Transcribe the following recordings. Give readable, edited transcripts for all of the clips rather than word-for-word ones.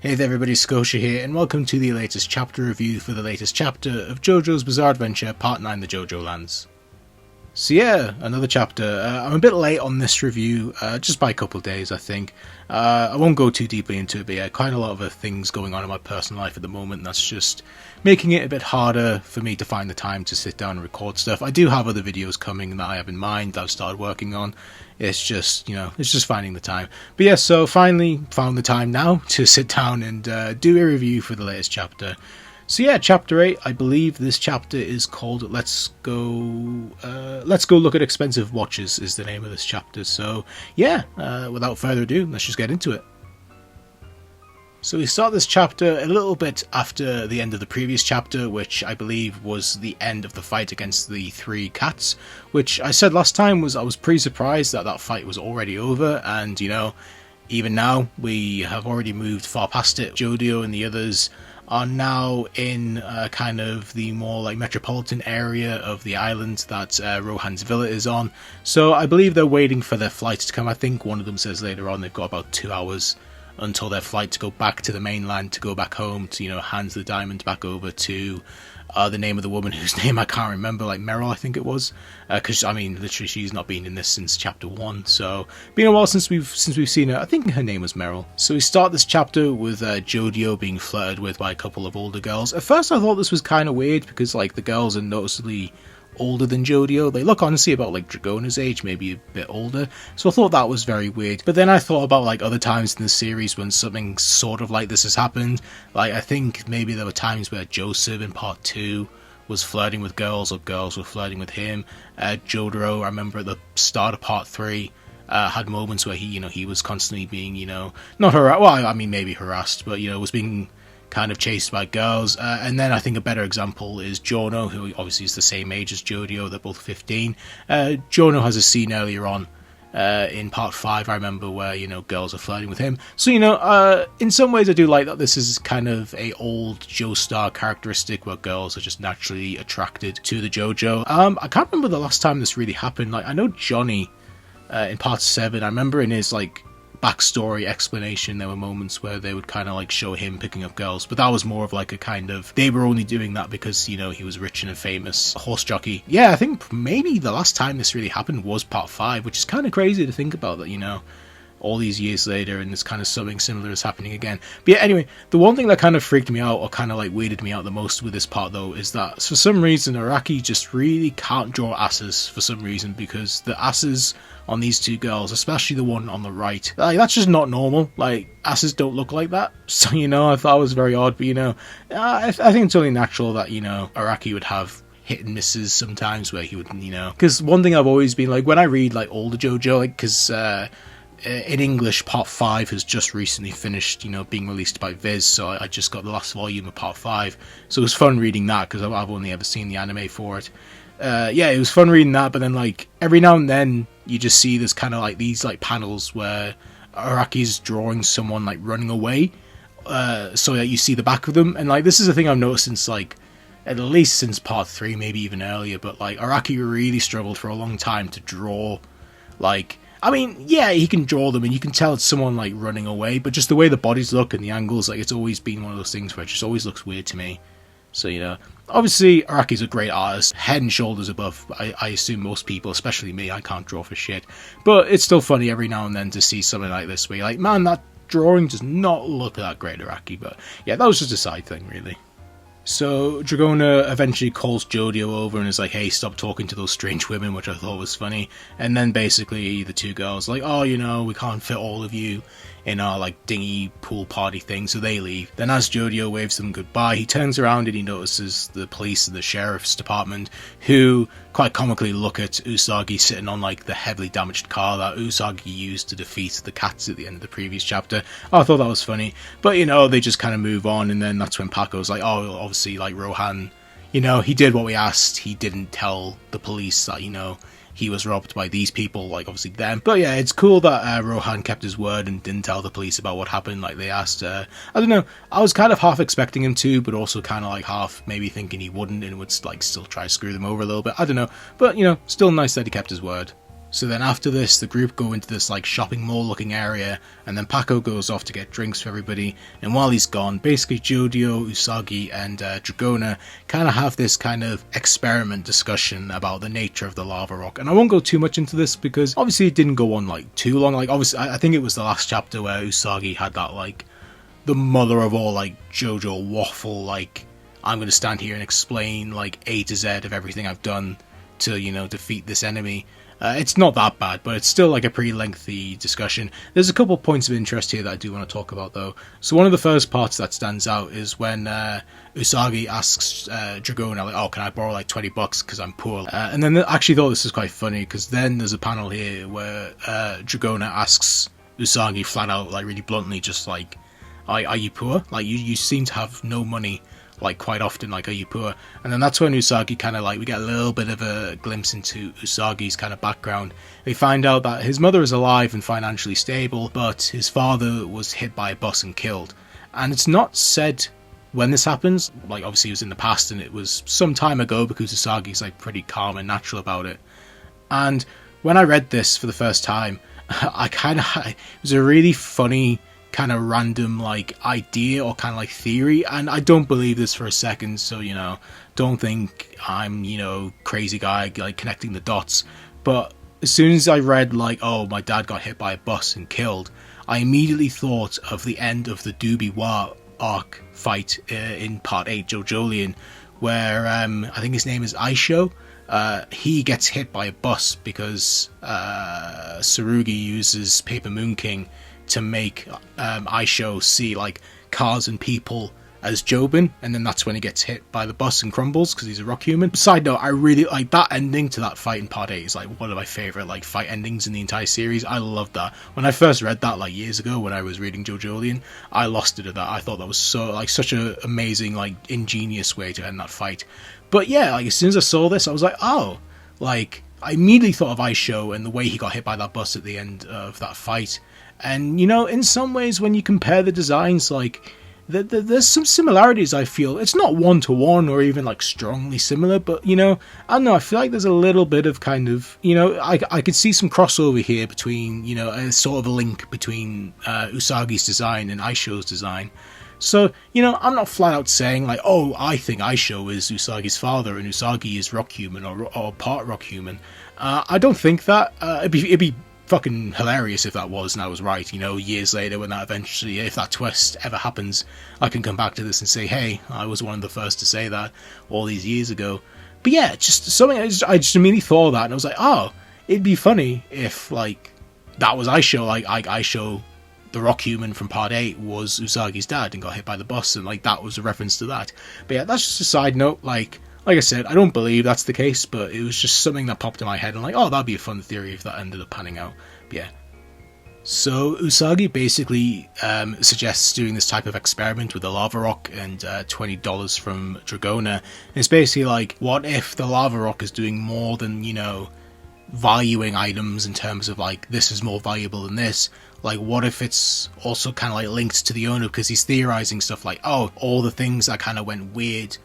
Hey there everybody, Scotia here, and welcome to the latest chapter review for the latest chapter of JoJo's Bizarre Adventure Part 9, the JoJoLands. So yeah, another chapter. I'm a bit late on this review, just by a couple of days I think. I won't go too deeply into it, but yeah, quite a lot of things going on in my personal life at the moment, and that's just making it a bit harder for me to find the time to sit down and record stuff. I do have other videos coming that I have in mind that I've started working on. It's just, it's just finding the time. But yeah, so finally found the time now to sit down and do a review for the latest chapter. So yeah, chapter 8, I believe this chapter is called Let's Go Look at Expensive Watches is the name of this chapter. So yeah, without further ado, let's just get into it. So we start this chapter a little bit after the end of the previous chapter, which I believe was the end of the fight against the 3 cats, which I said last time I was pretty surprised that that fight was already over, and even now we have already moved far past it. Jodio and the others are now in kind of the more like metropolitan area of the island that Rohan's villa is on. So I believe they're waiting for their flight to come. I think one of them says later on they've got about 2 hours until their flight to go back to the mainland, to go back home, to hand the diamond back over to the name of the woman whose name I can't remember, like Meryl I think it was, because I mean literally she's not been in this since chapter 1, so been a while since we've seen her. I think her name was Meryl. So we start this chapter with Jodio being flirted with by a couple of older girls. At first I thought this was kind of weird because like the girls are noticeably older than Jodio. They look honestly about like Dragona's age, maybe a bit older, so I thought that was very weird. But then I thought about like other times in the series when something sort of like this has happened. Like I think maybe there were times where Joseph in part 2 was flirting with girls, or girls were flirting with him. Jotaro, I remember at the start of part 3 had moments where he was constantly being not harassed, well I mean maybe harassed, but was being kind of chased by girls. And then I think a better example is Jono, who obviously is the same age as Jodio. They're both 15. Jono has a scene earlier on in part 5, I remember, where girls are flirting with him. So in some ways I do like that this is kind of a old Joestar characteristic where girls are just naturally attracted to the JoJo. I can't remember the last time this really happened. Like I know Johnny in part 7, I remember in his like backstory explanation there were moments where they would kind of like show him picking up girls, but that was more of like a kind of, they were only doing that because he was rich and a famous horse jockey. Yeah, I think maybe the last time this really happened was part 5, which is kind of crazy to think about, that all these years later and this kind of something similar is happening again. But yeah, anyway, the one thing that kind of freaked me out, or kind of like weirded me out the most with this part though, is that for some reason Araki just really can't draw asses for some reason, because the asses on these 2 girls, especially the one on the right, like that's just not normal. Like asses don't look like that. So I thought it was very odd, but I think it's only natural that Araki would have hit and misses sometimes where he would because one thing I've always been like when I read like older JoJo, like because in English, part 5 has just recently finished, being released by Viz, so I just got the last volume of part 5, so it was fun reading that, because I've only ever seen the anime for it. Yeah, it was fun reading that, but then, like, every now and then, you just see this kind of, like, these, like, panels where Araki's drawing someone, like, running away, so that you see the back of them, and, like, this is a thing I've noticed since, like, at least since part 3, maybe even earlier, but, like, Araki really struggled for a long time to draw, like, I mean, yeah, he can draw them and you can tell it's someone like running away, but just the way the bodies look and the angles, like it's always been one of those things where it just always looks weird to me. So, obviously Araki's a great artist, head and shoulders above, I assume most people, especially me, I can't draw for shit. But it's still funny every now and then to see something like this where you're like, man, that drawing does not look that great, Araki. But yeah, that was just a side thing, really. So Dragona eventually calls Jodio over and is like, hey, stop talking to those strange women, which I thought was funny. And then basically the 2 girls are like, oh, we can't fit all of you in our like dinghy pool party thing, so they leave. Then as Jodio waves them goodbye, he turns around and he notices the police and the sheriff's department, who quite comically look at Usagi sitting on like the heavily damaged car that Usagi used to defeat the cats at the end of the previous chapter. I thought that was funny, but they just kind of move on, and then that's when Paco's like, oh, obviously like Rohan, he did what we asked, he didn't tell the police that he was robbed by these people, like obviously them. But yeah, it's cool that Rohan kept his word and didn't tell the police about what happened like they asked. I don't know, I was kind of half expecting him to, but also kind of like half maybe thinking he wouldn't and would like still try to screw them over a little bit. I don't know, but still nice that he kept his word. So then after this, the group go into this like shopping mall looking area, and then Paco goes off to get drinks for everybody, and while he's gone, basically Jodio, Usagi and Dragona kind of have this kind of experiment discussion about the nature of the lava rock. And I won't go too much into this because obviously it didn't go on like too long. Like obviously I think it was the last chapter where Usagi had that like the mother of all like JoJo waffle, like I'm going to stand here and explain like A to Z of everything I've done to, you know, defeat this enemy. It's not that bad, but it's still like a pretty lengthy discussion. There's a couple points of interest here that I do want to talk about though. So one of the first parts that stands out is when Usagi asks Dragona, like, oh, can I borrow like $20 because I'm poor? And then I actually thought this was quite funny because then there's a panel here where Dragona asks Usagi flat out, like really bluntly, just like, are you poor? Like you seem to have no money. Like quite often, like, are you poor? And then that's when Usagi kind of like, we get a little bit of a glimpse into Usagi's kind of background. We find out that his mother is alive and financially stable, but his father was hit by a bus and killed. And it's not said when this happens. Like obviously it was in the past and it was some time ago because Usagi's like pretty calm and natural about it. And when I read this for the first time, it was a really funny kind of random like idea or kind of like theory, and I don't believe this for a second, so you know, don't think I'm, you know, crazy guy like connecting the dots. But as soon as I read like, oh, my dad got hit by a bus and killed, I immediately thought of the end of the Doobie Wa arc fight in part 8 JoJoLand, where I think his name is Aisho. He gets hit by a bus because Tsurugi uses Paper Moon King to make Aisho see like cars and people as Jobin, and then that's when he gets hit by the bus and crumbles because he's a rock human. Side note, I really like that ending to that fight in part 8 is like one of my favourite like fight endings in the entire series. I love that. When I first read that like years ago when I was reading JoJoLand, I lost it at that. I thought that was so like such a amazing like ingenious way to end that fight. But yeah, like as soon as I saw this I was like, oh, like I immediately thought of Aisho and the way he got hit by that bus at the end of that fight. And, you know, in some ways, when you compare the designs, like, there's some similarities, I feel. It's not one-to-one or even, like, strongly similar, but, you know, I don't know, I feel like there's a little bit of kind of, you know, I could see some crossover here between, you know, a sort of a link between Usagi's design and Aisho's design. So, you know, I'm not flat out saying, like, oh, I think Aisho is Usagi's father and Usagi is rock human or part rock human. I don't think that. It'd be fucking hilarious if that was and I was right, you know, years later when that eventually, if that twist ever happens, I can come back to this and say, hey, I was one of the first to say that all these years ago. But yeah, just something, I just immediately thought of that and I was like, oh, it'd be funny if, like, that was Aisho, like Aisho, the rock human from part 8 was Usagi's dad and got hit by the bus, and like that was a reference to that. But yeah, that's just a side note, like I said, I don't believe that's the case, but it was just something that popped in my head and like, oh, that'd be a fun theory if that ended up panning out. But yeah. So Usagi basically suggests doing this type of experiment with the lava rock and $20 from Dragona. And it's basically like, what if the lava rock is doing more than, you know, valuing items in terms of like, this is more valuable than this? Like, what if it's also kind of like linked to the owner, because he's theorizing stuff like, oh, all the things that kind of went weird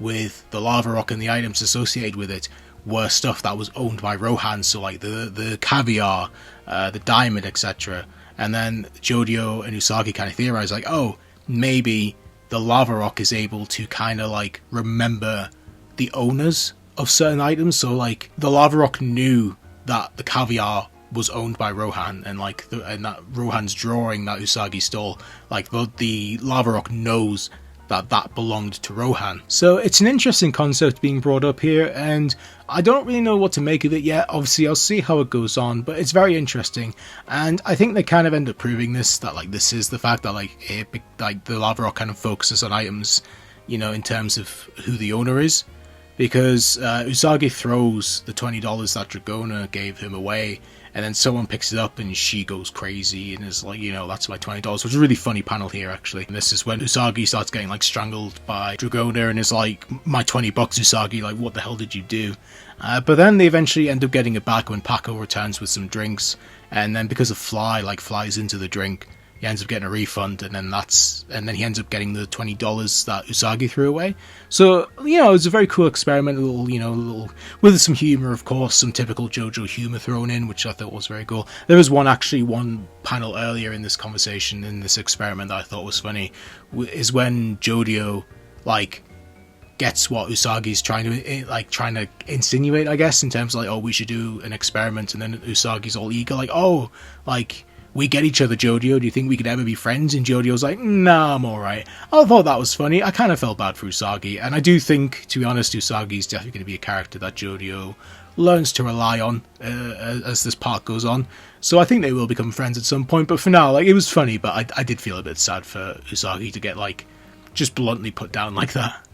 with the lava rock and the items associated with it were stuff that was owned by Rohan, so like the caviar, the diamond, etc. And then Jodio and Usagi kind of theorize like, oh, maybe the lava rock is able to kind of like remember the owners of certain items. So like the lava rock knew that the caviar was owned by Rohan, and like and that Rohan's drawing that Usagi stole, like the lava rock knows that belonged to Rohan. So it's an interesting concept being brought up here, and I don't really know what to make of it yet. Obviously I'll see how it goes on, but it's very interesting, and I think they kind of end up proving this, that like this is the fact that like the lava rock kind of focuses on items, you know, in terms of who the owner is, because Usagi throws the $20 that Dragona gave him away, and then someone picks it up and she goes crazy and is like, you know, that's my $20, which is a really funny panel here actually. And this is when Usagi starts getting like strangled by Dragona and is like, my $20 Usagi, like what the hell did you do? But then they eventually end up getting it back when Paco returns with some drinks, and then because a fly like flies into the drink, he ends up getting a refund, and then he ends up getting the $20 that Usagi threw away. So, you know, it was a very cool experiment, a little with some humor, of course, some typical JoJo humor thrown in, which I thought was very cool. There was one panel earlier in this conversation, in this experiment, that I thought was funny, is when Jodio, like, gets what Usagi's trying to insinuate, I guess, in terms of like, oh, we should do an experiment, and then Usagi's all eager, like, oh, like, we get each other, Jodio, do you think we could ever be friends? And Jodio's like, nah, I'm alright. I thought that was funny. I kind of felt bad for Usagi, and I do think, to be honest, Usagi's definitely going to be a character that Jodio learns to rely on as this part goes on. So I think they will become friends at some point, but for now, like, it was funny, but I did feel a bit sad for Usagi to get, like, just bluntly put down like that.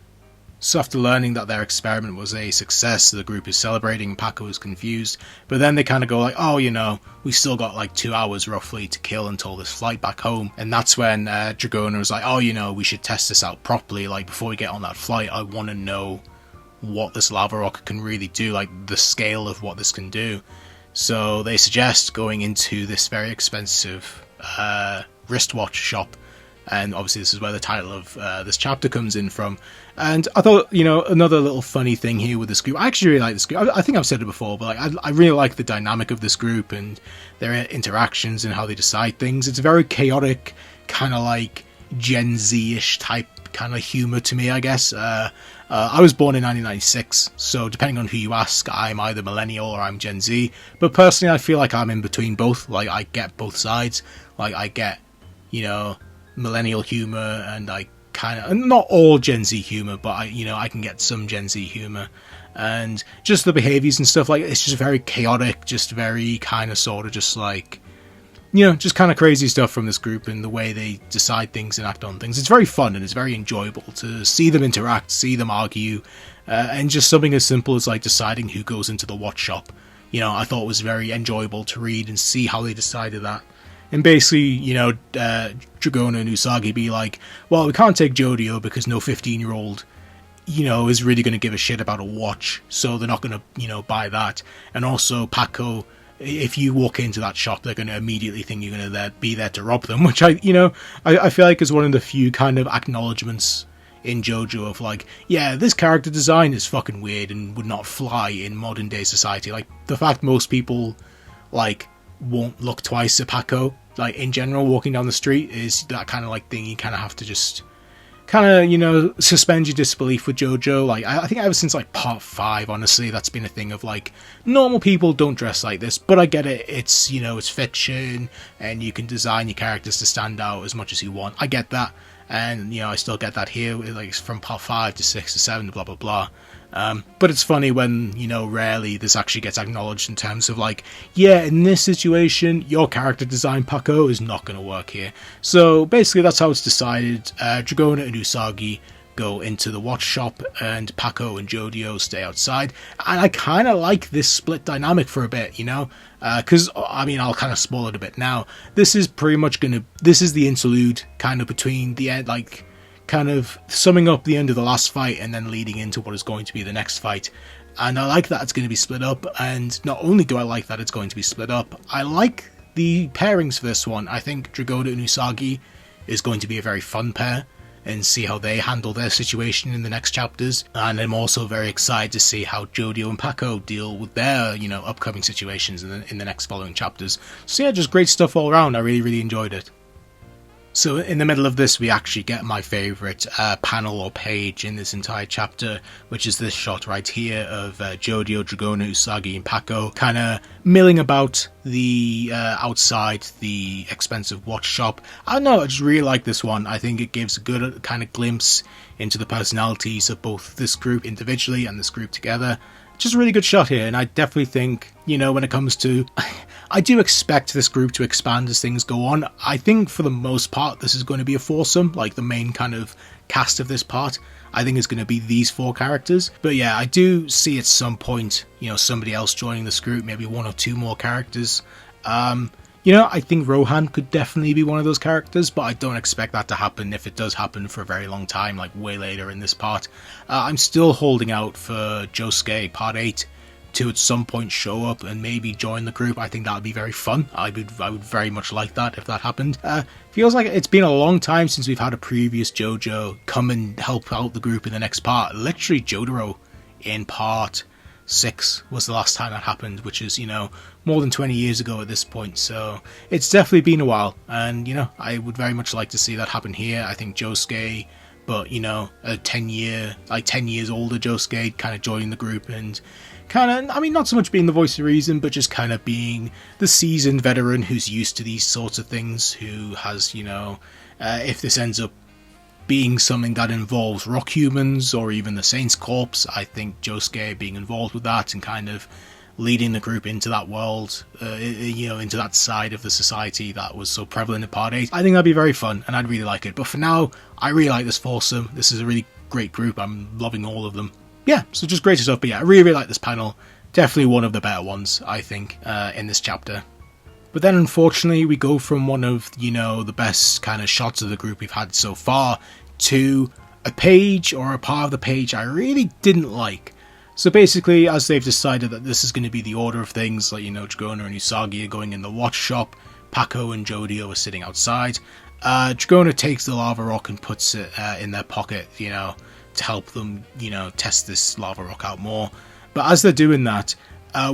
So after learning that their experiment was a success, the group is celebrating and Paco is confused, but then they kind of go like, oh, you know, we still got like 2 hours roughly to kill until this flight back home. And that's when Dragona was like, oh, you know, we should test this out properly, like before we get on that flight, I want to know what this lava rocket can really do, like the scale of what this can do. So they suggest going into this very expensive wristwatch shop. And obviously this is where the title of this chapter comes in from. And I thought, you know, another little funny thing here with this group, I actually really like this group. I think I've said it before, but like, I really like the dynamic of this group and their interactions and how they decide things. It's very chaotic, kind of like Gen Z-ish type kind of humor to me, I guess. I was born in 1996, so depending on who you ask, I'm either millennial or I'm Gen Z. But personally, I feel like I'm in between both. Like, I get both sides. Like, I get, you know, millennial humor, and I kind of, not all Gen Z humor, but I can get some Gen Z humor, and just the behaviors and stuff, like, it's just very chaotic, just very kind of sort of just like, you know, just kind of crazy stuff from this group and the way they decide things and act on things. It's very fun and it's very enjoyable to see them interact, see them argue, and just something as simple as like deciding who goes into the watch shop, you know, I thought was very enjoyable to read and see how they decided that. And basically, you know, Dragona and Usagi be like, well, we can't take Jodio because no 15-year-old, you know, is really going to give a shit about a watch, so they're not going to, you know, buy that. And also, Paco, if you walk into that shop, they're going to immediately think you're going to be there to rob them, which I feel like is one of the few kind of acknowledgements in JoJo of like, yeah, this character design is fucking weird and would not fly in modern day society. Like, the fact most people, like, won't look twice at Paco, like, in general, walking down the street, is that kind of like thing you kind of have to just kind of, you know, suspend your disbelief with JoJo. Like, I think ever since like part 5, honestly, that's been a thing of like, normal people don't dress like this, but I get it, it's, you know, it's fiction and you can design your characters to stand out as much as you want. I get that, and, you know, I still get that here, like, from part 5 to 6 to 7, blah blah blah. But it's funny when, you know, rarely this actually gets acknowledged in terms of like, yeah, in this situation, your character design, Paco, is not going to work here. So basically that's how it's decided. Dragona and Usagi go into the watch shop, and Paco and Jodio stay outside. And I kind of like this split dynamic for a bit, you know, because, I mean, I'll kind of spoil it a bit now. This is pretty much this is the interlude kind of between the end, like, kind of summing up the end of the last fight and then leading into what is going to be the next fight. And I like that it's going to be split up, and not only do I like that it's going to be split up, I like the pairings for this one. I think Dragona and Usagi is going to be a very fun pair, and see how they handle their situation in the next chapters. And I'm also very excited to see how Jodio and Paco deal with their, you know, upcoming situations in the next following chapters. So yeah, just great stuff all around. I really enjoyed it. So in the middle of this, we actually get my favourite panel or page in this entire chapter, which is this shot right here of Jodio, Dragona, Usagi and Paco kind of milling about the outside the expensive watch shop. I don't know, I just really like this one. I think it gives a good kind of glimpse into the personalities of both this group individually and this group together. Just a really good shot here, and I definitely think, you know, when it comes to... I do expect this group to expand as things go on. I think for the most part this is going to be a foursome, like the main kind of cast of this part I think is going to be these 4 characters. But yeah, I do see at some point, you know, somebody else joining this group, maybe 1 or 2 more characters. You know, I think Rohan could definitely be one of those characters, but I don't expect that to happen if it does happen for a very long time, like way later in this part. I'm still holding out for Josuke Part 8 to at some point show up and maybe join the group. I think that would be very fun. I would very much like that if that happened. Feels like it's been a long time since we've had a previous JoJo come and help out the group in the next part. Literally, Jotaro in part 6 was the last time that happened, which is, you know, more than 20 years ago at this point. So it's definitely been a while, and, you know, I would very much like to see that happen here. I think Josuke, but, you know, a 10 years older Josuke kind of joining the group and kind of, I mean, not so much being the voice of reason, but just kind of being the seasoned veteran who's used to these sorts of things, who has, you know, if this ends up being something that involves rock humans or even the Saints Corps, I think Josuke being involved with that and kind of leading the group into that world, you know, into that side of the society that was so prevalent in Part 8, I think that'd be very fun, and I'd really like it. But for now, I really like this foursome. This is a really great group. I'm loving all of them. Yeah, so just great stuff. But yeah, I really like this panel. Definitely one of the better ones, I think, in this chapter. But then, unfortunately, we go from one of, you know, the best kind of shots of the group we've had so far to a page or a part of the page I really didn't like. So basically, as they've decided that this is going to be the order of things, like, you know, Dragona and Usagi are going in the watch shop, Paco and Jodio are sitting outside, Dragona takes the lava rock and puts it in their pocket, you know, to help them, you know, test this lava rock out more. But as they're doing that,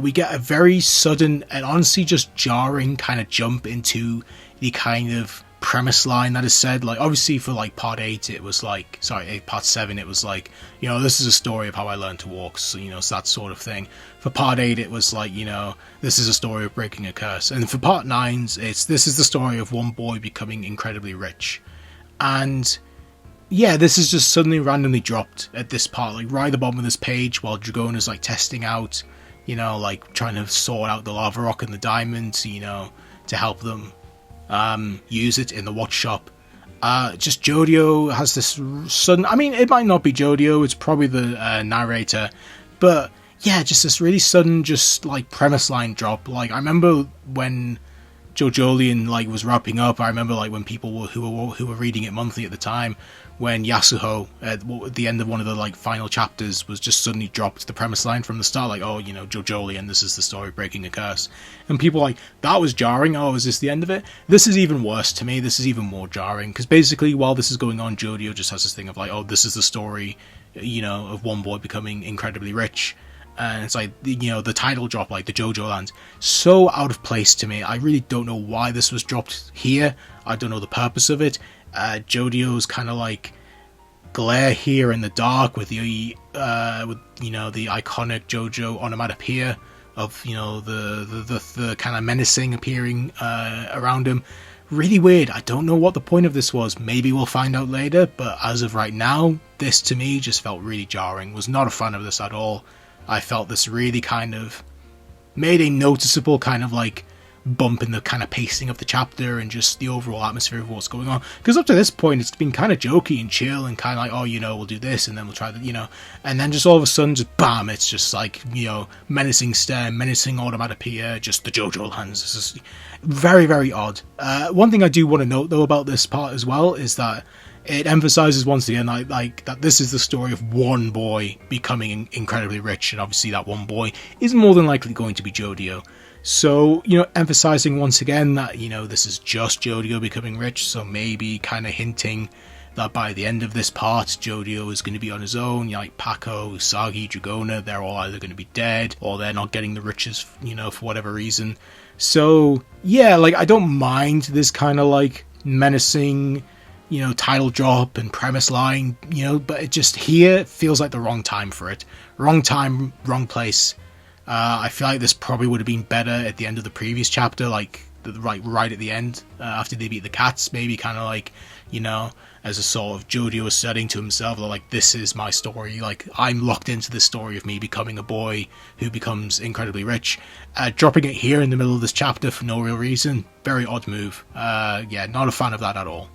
we get a very sudden and honestly just jarring kind of jump into the kind of premise line that is said. Like, obviously for like part 8 it was like, sorry, part 7 it was like, you know, this is a story of how I learned to walk, so, you know, it's that sort of thing. For part 8 it was like, you know, this is a story of breaking a curse. And for part 9 it's, this is the story of one boy becoming incredibly rich. And yeah, this is just suddenly randomly dropped at this part, like right at the bottom of this page, while Dragona's like testing out, you know, like trying to sort out the lava rock and the diamond, you know, to help them use it in the watch shop. Just Jodio has this sudden, I mean, it might not be Jodio, it's probably the narrator, but yeah, just this really sudden, just like premise line drop. Like, I remember when JOJOLian like was wrapping up, I remember like when people who were reading it monthly at the time, when Yasuho at the end of one of the like final chapters was just suddenly dropped the premise line from the start, like, oh, you know, JOJOLian, this is the story breaking a curse, and people like, that was jarring. Oh, is this the end of it? This is even worse to me. This is even more jarring, because basically while this is going on, Jodio just has this thing of like, oh, this is the story, you know, of one boy becoming incredibly rich. And it's like, you know, the title drop, like the JoJoLands, so out of place to me. I really don't know why this was dropped here. I don't know the purpose of it. Jodio's kind of like glare here in the dark with the with, you know, the iconic JoJo onomatopoeia of, you know, the kind of menacing appearing around him. Really weird. I don't know what the point of this was. Maybe we'll find out later, but as of right now, this to me just felt really jarring. Was not a fan of this at all. I felt this really kind of made a noticeable kind of like bump in the kind of pacing of the chapter and just the overall atmosphere of what's going on. Because up to this point, it's been kind of jokey and chill and kind of like, oh, you know, we'll do this and then we'll try that, you know. And then just all of a sudden, just bam, it's just like, you know, menacing stare, menacing onomatopoeia, just the JoJoLands. This is very, very odd. One thing I do want to note, though, about this part as well is that it emphasizes once again like that this is the story of one boy becoming incredibly rich, and obviously that one boy is more than likely going to be Jodio. So, you know, emphasizing once again that, you know, this is just Jodio becoming rich, so maybe kind of hinting that by the end of this part, Jodio is going to be on his own. You know, like Paco, Usagi, Dragona, they're all either going to be dead or they're not getting the riches, you know, for whatever reason. So, yeah, like, I don't mind this kind of like menacing, you know, title drop and premise line, you know, but it just here feels like the wrong time for it. Wrong time, wrong place. I feel like this probably would have been better at the end of the previous chapter, like right at the end, after they beat the cats, maybe kind of like, you know, as a sort of Jodio asserting to himself, like, this is my story, like, I'm locked into this story of me becoming a boy who becomes incredibly rich. Dropping it here in the middle of this chapter for no real reason, very odd move. Yeah, not a fan of that at all.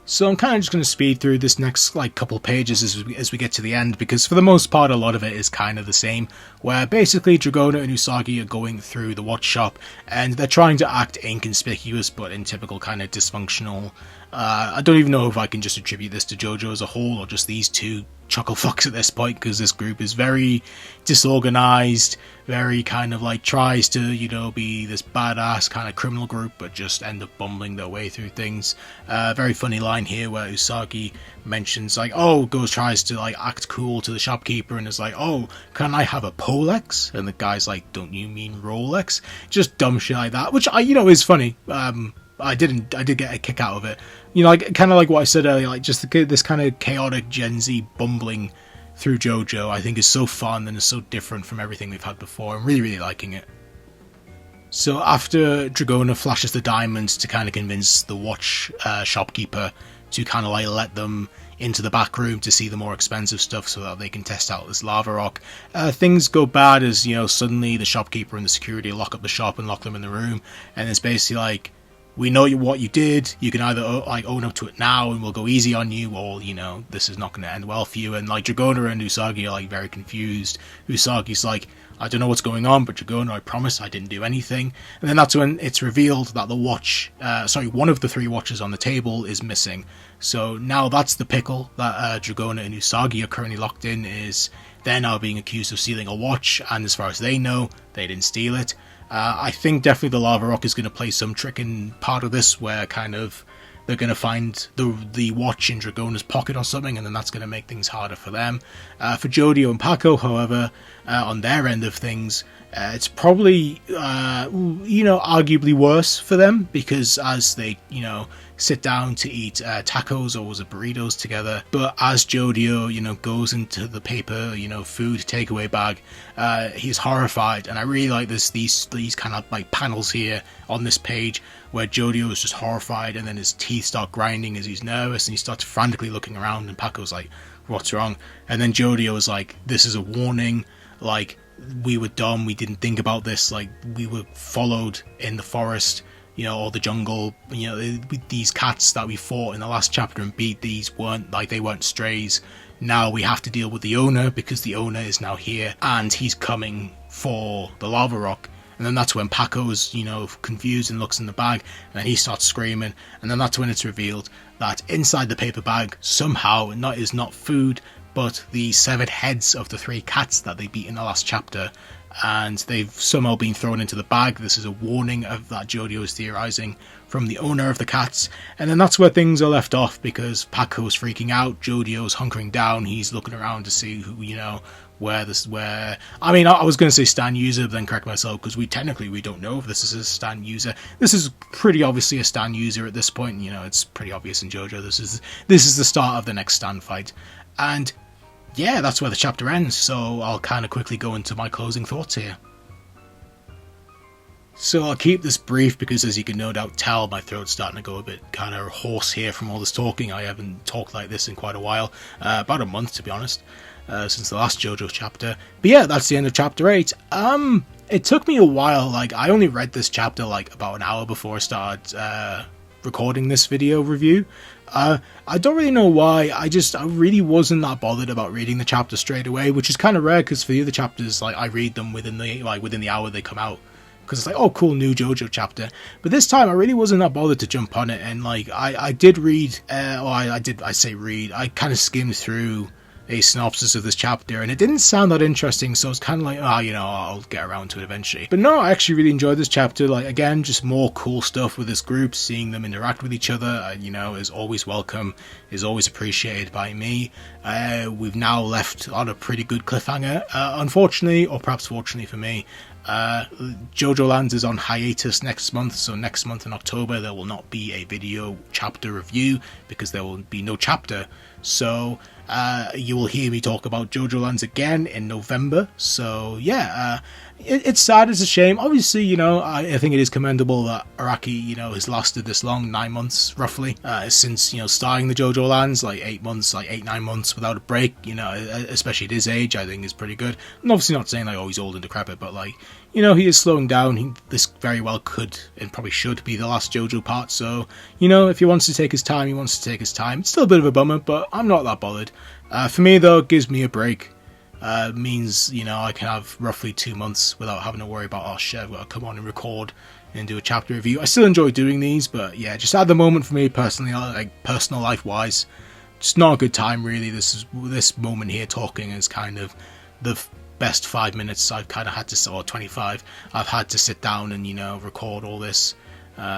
So I'm kind of just going to speed through this next like couple pages as we get to the end, because for the most part a lot of it is kind of the same, where basically Dragona and Usagi are going through the watch shop and they're trying to act inconspicuous but in typical kind of dysfunctional, I don't even know if I can just attribute this to JoJo as a whole or just these two chuckle fucks at this point, because this group is very disorganized, very kind of like tries to, you know, be this badass kind of criminal group, but just end up bumbling their way through things. Very funny line here where Usagi mentions like, oh, tries to like act cool to the shopkeeper and is like, oh, can I have a Polex? And the guy's like, don't you mean Rolex? Just dumb shit like that, which is funny. I did get a kick out of it. You know, like kind of like what I said earlier, like just this kind of chaotic Gen Z bumbling through JoJo, I think is so fun and is so different from everything we've had before. I'm really, really liking it. So after Dragona flashes the diamonds to kind of convince the watch shopkeeper to kind of like let them into the back room to see the more expensive stuff so that they can test out this lava rock, things go bad as, you know, suddenly the shopkeeper and the security lock up the shop and lock them in the room, and it's basically like, we know what you did, you can either like own up to it now and we'll go easy on you, or, you know, this is not going to end well for you. And like Dragona and Usagi are like very confused. Usagi's like, I don't know what's going on, but Dragona, I promise I didn't do anything. And then that's when it's revealed that the watch, one of the 3 watches on the table is missing. So now that's the pickle that Dragona and Usagi are currently locked in, is they're now being accused of stealing a watch, and as far as they know, they didn't steal it. I think definitely the lava rock is going to play some trick in part of this, where kind of they're going to find the watch in Dragona's pocket or something, and then that's going to make things harder for them. For Jodio and Paco, however, on their end of things, it's probably, arguably worse for them, because as they, sit down to eat tacos, or was it burritos together, but as Jodio, goes into the paper, food takeaway bag, he's horrified. And I really like these kind of like panels here on this page where Jodio is just horrified, and then his teeth start grinding as he's nervous, and he starts frantically looking around, and Paco's like, what's wrong? And then Jodio is like, this is a warning, like, we were dumb, we didn't think about this, like, we were followed in the forest, or the jungle, these cats that we fought in the last chapter and beat, they weren't strays. Now we have to deal with the owner, because the owner is now here and he's coming for the lava rock. And then that's when Paco's, confused and looks in the bag, and then he starts screaming, and then that's when it's revealed that inside the paper bag somehow is not food, but the severed heads of the 3 cats that they beat in the last chapter, and they've somehow been thrown into the bag. This is a warning of that Jodio is theorizing from the owner of the cats. And then that's where things are left off, because Paco's freaking out, Jodio's hunkering down, he's looking around to see who, where I was going to say Stan user, but then correct myself, because we don't know if this is a Stan user. This is pretty obviously a Stan user at this point. It's pretty obvious in JoJo. This is the start of the next Stan fight. And yeah, that's where the chapter ends, so I'll kind of quickly go into my closing thoughts here. So I'll keep this brief, because as you can no doubt tell, my throat's starting to go a bit kind of hoarse here from all this talking. I haven't talked like this in quite a while, about a month to be honest, since the last JoJo chapter. But yeah, that's the end of chapter 8. It took me a while, I only read this chapter about an hour before I started recording this video review. I don't really know why. I really wasn't that bothered about reading the chapter straight away, which is kind of rare, because for the other chapters, I read them within the hour they come out, because it's oh cool, new JoJo chapter. But this time I really wasn't that bothered to jump on it, and I did read, I kind of skimmed through a synopsis of this chapter, and it didn't sound that interesting, so it's kind of I'll get around to it eventually. But no, I actually really enjoyed this chapter. Again, just more cool stuff with this group, seeing them interact with each other, is always welcome, is always appreciated by me. We've now left on a pretty good cliffhanger, unfortunately, or perhaps fortunately for me. JoJoLands is on hiatus next month, so next month in October there will not be a video chapter review, because there will be no chapter. So you will hear me talk about JoJoLands again in November. So yeah, it's sad, it's a shame. Obviously, I think it is commendable that Araki, has lasted this long, 9 months roughly, since, starting the JoJoLands, 8-9 months without a break, especially at his age, I think is pretty good. I'm obviously not saying he's old and decrepit, but he is slowing down. This very well could and probably should be the last JoJo part, so, if he wants to take his time, he wants to take his time. It's still a bit of a bummer, but I'm not that bothered. For me, though, it gives me a break. Means, I can have roughly 2 months without having to worry about, oh shit, I've got to come on and record and do a chapter review. I still enjoy doing these, but yeah, just at the moment for me personally, personal life-wise, it's not a good time really. This moment here talking is kind of the best 5 minutes I've kind of had to, or 25, I've had to sit down and, you know, record all this.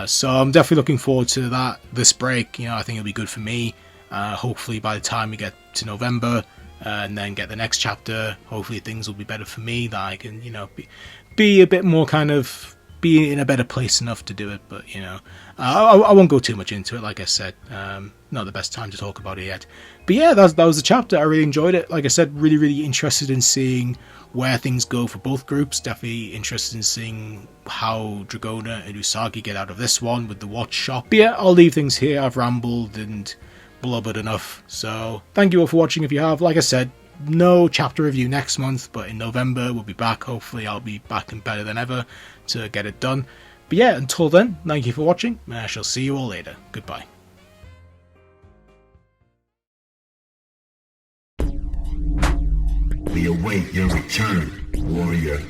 So I'm definitely looking forward to that, this break. You know, I think it'll be good for me. Hopefully by the time we get to November and then get the next chapter, hopefully things will be better for me, that I can, you know, be a bit more kind of, be in a better place enough to do it. But, you know, I won't go too much into it, like I said. Not the best time to talk about it yet. But yeah, that was the chapter. I really enjoyed it. Like I said, really interested in seeing where things go for both groups. Definitely interested in seeing how Dragona and Usagi get out of this one with the watch shop. But yeah, I'll leave things here. I've rambled and blubbered enough. So thank you all for watching if you have. Like I said, no chapter review next month, but in November we'll be back. Hopefully I'll be back and better than ever to get it done. But yeah, until then, thank you for watching, and I shall see you all later. Goodbye. We await your return, warrior.